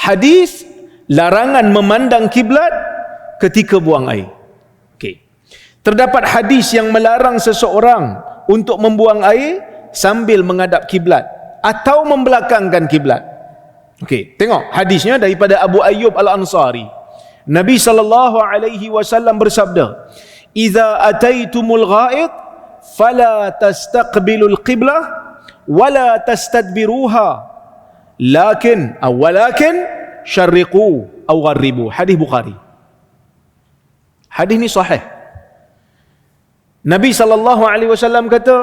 hadis larangan memandang kiblat ketika buang air. Okey. Terdapat hadis yang melarang seseorang untuk membuang air sambil menghadap kiblat atau membelakangkan kiblat. Okey, tengok hadisnya daripada Abu Ayyub Al-Ansari. Nabi SAW bersabda, "Idza ataitumul gha'id fala tastaqbilul qiblah wala tastadbiruha walakin syarriqu aw gharribu." Hadis Bukhari. Hadis ni sahih. Nabi SAW kata,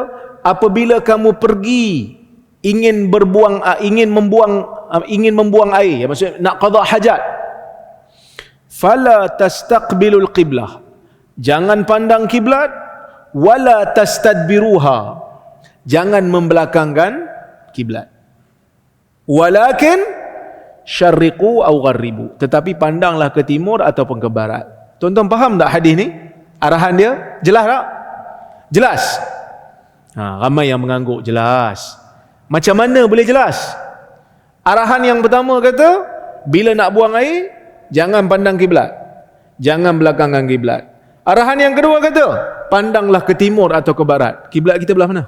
apabila kamu pergi ingin membuang air, maksudnya nak qada hajat, fala tastaqbilul qiblah, jangan pandang kiblat, wala tastadbiruha, jangan membelakangkan kiblat, walakin syarriqu aw gharribu, tetapi pandanglah ke timur ataupun ke barat. Tuan-tuan faham tak hadis ni? Arahan dia jelas tak? Jelas. Ramai yang mengangguk jelas. Macam mana boleh jelas? Arahan yang pertama kata, bila nak buang air, jangan pandang kiblat, jangan belakangkan kiblat. Arahan yang kedua kata, pandanglah ke timur atau ke barat. Kiblat kita belah mana?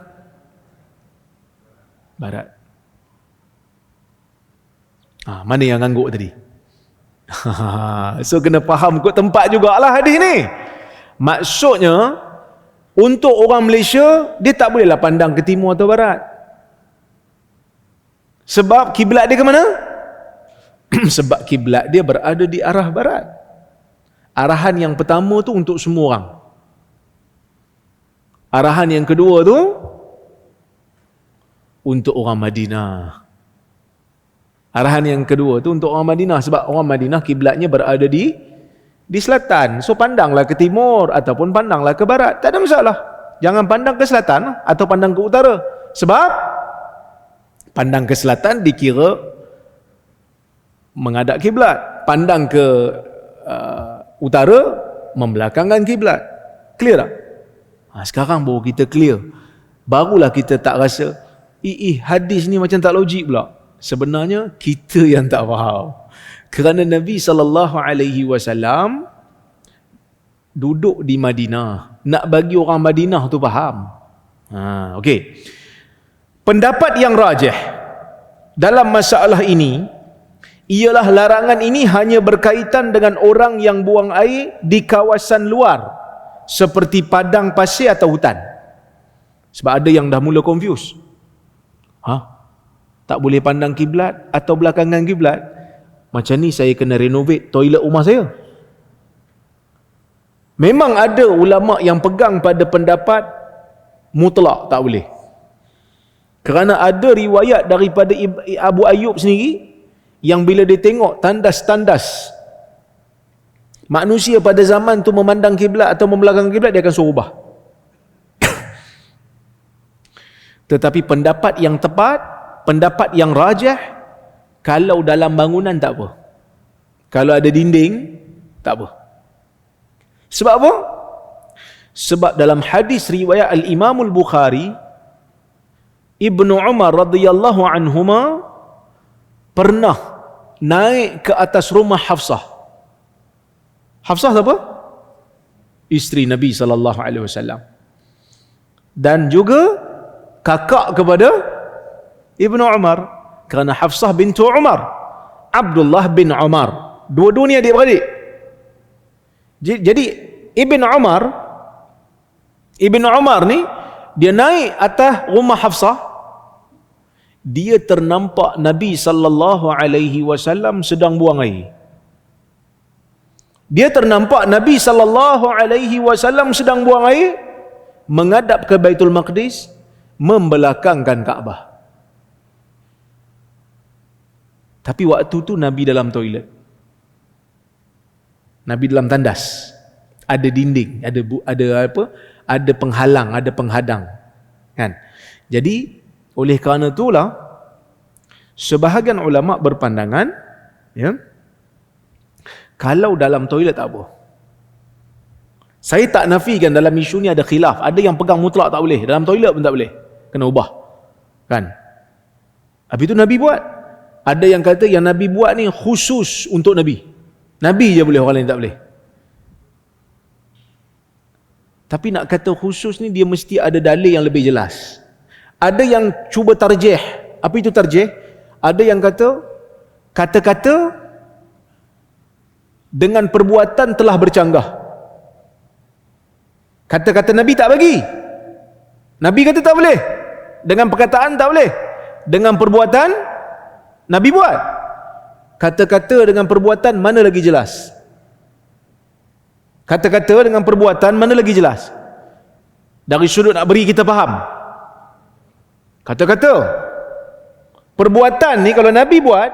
Barat. Mana yang ngangguk tadi? So kena faham kot tempat jugalah hadis ni. Maksudnya, untuk orang Malaysia, dia tak bolehlah pandang ke timur atau barat. Sebab kiblat dia ke mana? Sebab kiblat dia berada di arah barat. Arahan yang pertama tu untuk semua orang. Arahan yang kedua tu untuk orang Madinah. Arahan yang kedua tu untuk orang Madinah, sebab orang Madinah kiblatnya berada di selatan. So pandanglah ke timur ataupun pandanglah ke barat, tak ada masalah. Jangan pandang ke selatan atau pandang ke utara. Sebab pandang ke selatan dikira menghadap kiblat, pandang ke utara membelakangkan kiblat. Clear tak? Sekarang baru kita clear. Barulah kita tak rasa hadis ni macam tak logik pula. Sebenarnya kita yang tak faham. Kerana Nabi SAW duduk di Madinah, nak bagi orang Madinah tu faham. Okey. Pendapat yang rajih dalam masalah ini ialah larangan ini hanya berkaitan dengan orang yang buang air di kawasan luar seperti padang pasir atau hutan. Sebab ada yang dah mula confuse. Tak boleh pandang kiblat atau belakangan kiblat. Macam ni saya kena renovate toilet rumah saya. Memang ada ulama yang pegang pada pendapat mutlak tak boleh. Kerana ada riwayat daripada Abu Ayyub sendiri yang bila dia tengok tandas-tandas manusia pada zaman tu memandang kiblat atau membelakangkan kiblat, dia akan suruh ubah. Tetapi pendapat yang tepat, pendapat yang rajih, kalau dalam bangunan tak apa, kalau ada dinding tak apa. Sebab apa? Sebab dalam hadis riwayat Al-Imam Al-Bukhari, Ibnu Umar radhiyallahu anhuma pernah naik ke atas rumah Hafsah. Hafsah siapa? Isteri Nabi SAW, dan juga kakak kepada Ibnu Umar, kerana Hafsah bintu Umar, Abdullah bin Umar, dua-dua ni adik-beradik. Jadi Ibnu Umar ni dia naik atas rumah Hafsah, dia ternampak Nabi SAW sedang buang air. Dia ternampak Nabi SAW sedang buang air, menghadap ke Baitul Maqdis, membelakangkan Kaabah. Tapi waktu tu Nabi dalam toilet, Nabi dalam tandas, ada dinding, ada penghalang, ada penghadang, kan? Jadi oleh kerana itulah sebahagian ulama berpandangan, ya, kalau dalam toilet tak apa. Saya tak nafikan dalam isu ni ada khilaf, ada yang pegang mutlak tak boleh, dalam toilet pun tak boleh, kena ubah, kan? Habis itu Nabi buat. Ada yang kata yang Nabi buat ni khusus untuk Nabi. Nabi je boleh, orang lain tak boleh. Tapi nak kata khusus ni dia mesti ada dalil yang lebih jelas. Ada yang cuba tarjih. Apa itu tarjih? Ada yang kata kata-kata dengan perbuatan telah bercanggah. Kata-kata Nabi tak bagi. Nabi kata tak boleh. Dengan perkataan tak boleh. Dengan perbuatan Nabi buat. Kata-kata dengan perbuatan mana lagi jelas? Kata-kata dengan perbuatan mana lagi jelas? Dari sudut nak beri kita faham. Kata-kata. Perbuatan ni kalau Nabi buat,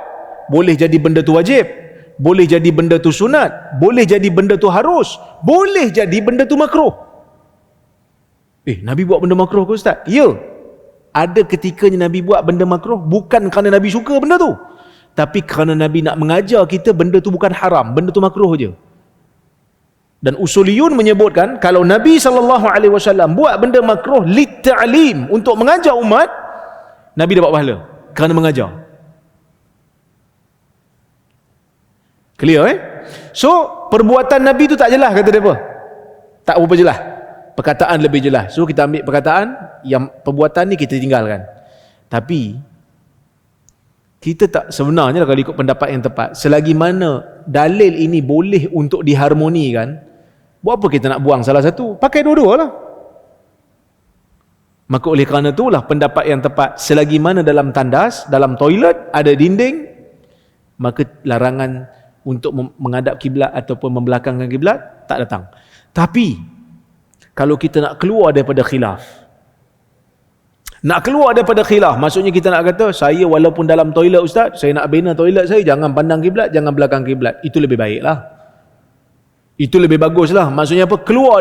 boleh jadi benda tu wajib, boleh jadi benda tu sunat, boleh jadi benda tu harus, boleh jadi benda tu makruh. Nabi buat benda makruh ke Ustaz? Ya. Ada ketikanya Nabi buat benda makruh bukan kerana Nabi suka benda tu, tapi kerana Nabi nak mengajar kita benda tu bukan haram, benda tu makruh je. Dan usuliyun menyebutkan kalau Nabi SAW buat benda makruh lit-ta'lim, untuk mengajar umat, Nabi dapat pahala kerana mengajar. Clear So perbuatan Nabi tu tak jelas, kata mereka. Tak berapa jelas. Perkataan lebih jelas. So kita ambil perkataan, yang perbuatan ni kita tinggalkan. Tapi kita tak, sebenarnya kalau ikut pendapat yang tepat, selagi mana dalil ini boleh untuk diharmonikan, buat apa kita nak buang salah satu? Pakai dua-dua lah. Maka oleh kerana itulah pendapat yang tepat, selagi mana dalam tandas, dalam toilet ada dinding, maka larangan untuk menghadap kiblat ataupun membelakangkan kiblat tak datang. Tapi kalau kita nak keluar daripada khilaf, maksudnya kita nak kata, saya walaupun dalam toilet Ustaz, saya nak bina toilet saya, jangan pandang kiblat, jangan belakang kiblat, itu lebih baiklah, itu lebih baguslah. Maksudnya apa? Keluar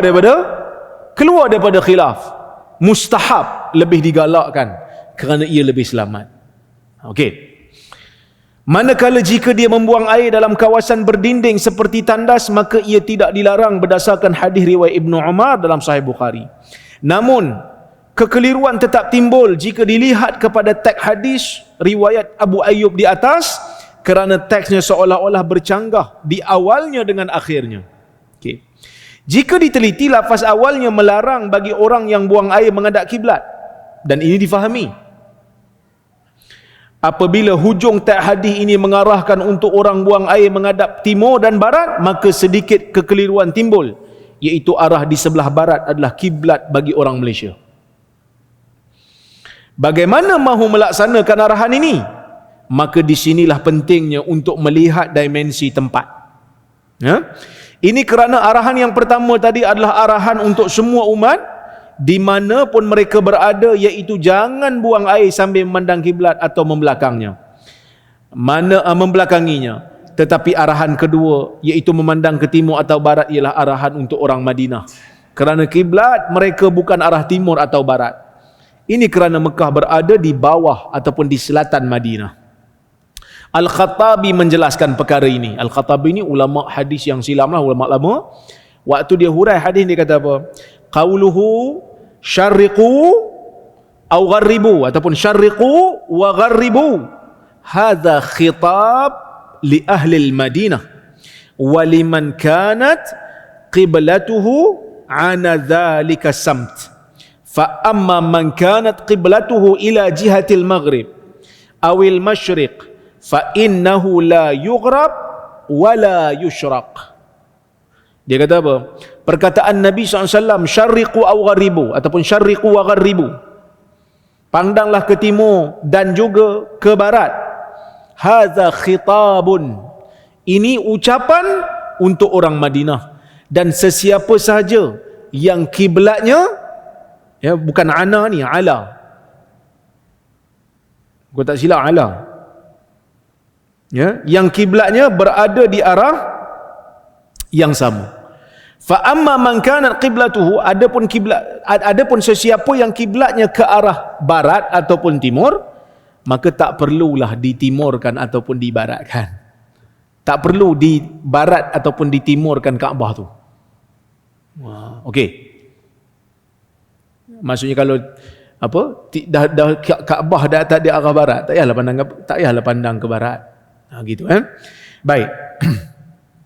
daripada khilaf. Mustahab lebih digalakkan kerana ia lebih selamat. Okey. Manakala jika dia membuang air dalam kawasan berdinding seperti tandas, maka ia tidak dilarang berdasarkan hadis riwayat Ibnu Umar dalam Sahih Bukhari. Namun kekeliruan tetap timbul jika dilihat kepada teks hadis riwayat Abu Ayyub di atas, kerana teksnya seolah-olah bercanggah di awalnya dengan akhirnya. Okey. Jika diteliti, lafaz awalnya melarang bagi orang yang buang air menghadap kiblat, dan ini difahami. Apabila hujung teks hadis ini mengarahkan untuk orang buang air menghadap timur dan barat, maka sedikit kekeliruan timbul, iaitu arah di sebelah barat adalah kiblat bagi orang Malaysia. Bagaimana mahu melaksanakan arahan ini? Maka disinilah pentingnya untuk melihat dimensi tempat. Ini kerana arahan yang pertama tadi adalah arahan untuk semua umat, di mana pun mereka berada, iaitu jangan buang air sambil memandang kiblat atau membelakangnya. Membelakanginya. Tetapi arahan kedua, iaitu memandang ke timur atau barat, ialah arahan untuk orang Madinah. Kerana kiblat mereka bukan arah timur atau barat. Ini kerana Mekah berada di bawah ataupun di selatan Madinah. Al-Khattabi menjelaskan perkara ini. Al-Khattabi ini ulama hadis yang silam lah, ulama lama. Waktu dia hurai hadis, dia kata apa? Qauluhu syarriqu au gharribu, ataupun syarriqu wa gharribu, hadha khitab li ahli al-Madinah wa liman kanat qiblatuhu ana dhalika samt. Fa amma man kanat qiblatuhu ila jihatil maghrib awil masyriq fa innahu la yughrab wa la yushraq. Dia kata apa? Perkataan Nabi SAW, syarriqu aw gharribu, ataupun syarriqu wa gharribu, pandanglah ke timur dan juga ke barat. Hadza khitabun, ini ucapan untuk orang Madinah, dan sesiapa sahaja yang kiblatnya, ya, bukan ana ni, ala, gua tak silap, ala, ya, yang kiblatnya berada di arah yang sama. Fa amma man kanat qiblatuhu, adapun sesiapa yang kiblatnya ke arah barat ataupun timur, maka tak perlulah ditimurkan ataupun dibaratkan. Tak perlu di barat ataupun ditimurkan Kaabah tu. Okey. Maksudnya kalau dah Kaabah dah tak di arah barat, tak payahlah pandang ke barat. Gitu kan. Baik.